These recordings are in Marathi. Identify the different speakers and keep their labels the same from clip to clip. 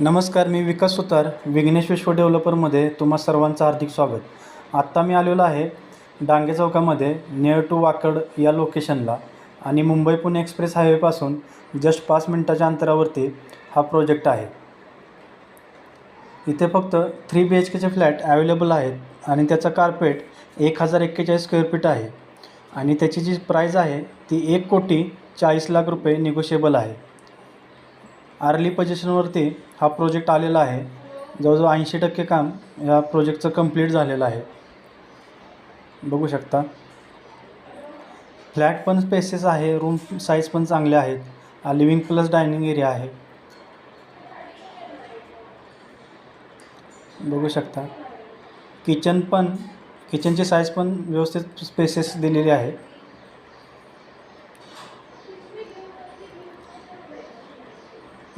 Speaker 1: नमस्कार, मी विकास सुतार, विघ्नेश विश्व डेव्हलपरमध्ये तुम्हा सर्वांचं हार्दिक स्वागत. आत्ता मी आलेलो आहे डांगे चौकामध्ये नियर टू वाकड या लोकेशनला आणि मुंबई पुणे एक्सप्रेस हायवेपासून जस्ट 5 मिनटाच्या अंतरावरती हा प्रोजेक्ट आहे. इथे फक्त 3 BHKचे फ्लॅट अवेलेबल आहेत आणि त्याचा कार्पेट 1041 स्क्वेअर फीट आहे आणि त्याची जी प्राईज आहे ती 1,40,40,00,000 रुपये निगोशिएबल आहे. अर्ली पोझिशनवरती हा प्रोजेक्ट आलेला आहे. जवळजवळ 80% काम या प्रोजेक्टचं कंप्लीट झालेलं आहे. बघू शकता. फ्लॅट पण स्पेसेस आहे, रूम साईज पण चांगले आहेत. लिव्हिंग प्लस डायनिंग एरिया आहे. बघू शकता. किचनची साईज पण व्यवस्थित स्पेसेस दिलेली आहे.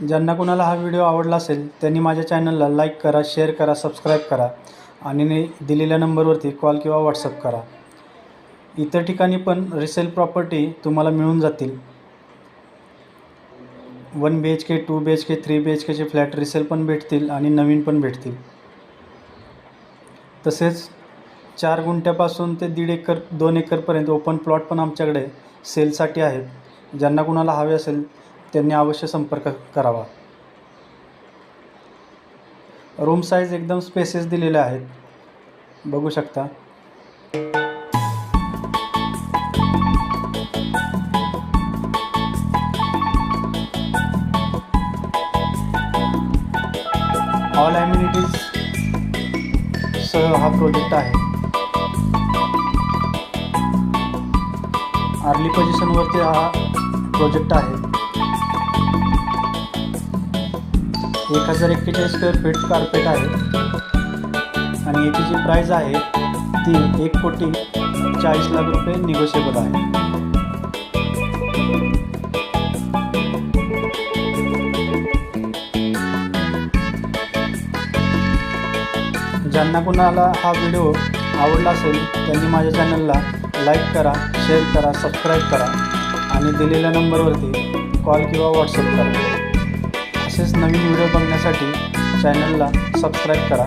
Speaker 1: ज्यांना कोणाला हा व्हिडिओ आवडला असेल त्यांनी माझ्या चॅनलला लाईक करा, शेअर करा, सबस्क्राईब करा आणि दिलेल्या नंबरवरती कॉल किंवा व्हॉट्सअप करा. इतर ठिकाणी पण रिसेल प्रॉपर्टी तुम्हाला मिळून जातील. 1 BHK, 2 BHK, 3 BHKचे फ्लॅट रिसेल पण भेटतील आणि नवीन पण भेटतील. तसेच 4 गुंठ्यापासून ते 1.5 एकर 2 एकरपर्यंत ओपन प्लॉट पण आमच्याकडे सेलसाठी आहेत. ज्यांना कोणाला हवे असेल त्यांनी अवश्य संपर्क करावा. रूम साईज एकदम स्पेसेस दिलेले आहेत. बघू शकता. ऑल ॲम्युनिटीज सह हा प्रोजेक्ट आहे. अर्ली पोझिशनवरती हा प्रोजेक्ट आहे. 1041 स्क्वेअर फीट कार्पेट आहे आणि याची जी प्राईज आहे ती 1,40,40,00,000 रुपये निगोशिएबल आहे. ज्यांना कोणाला हा व्हिडिओ आवडला असेल त्यांनी माझ्या चॅनलला लाईक करा, शेअर करा, सबस्क्राईब करा आणि दिलेल्या नंबरवरती कॉल किंवा व्हॉट्सअप करा. असेच नवीन व्हिडिओ बघण्यासाठी चॅनलला सबस्क्राईब करा.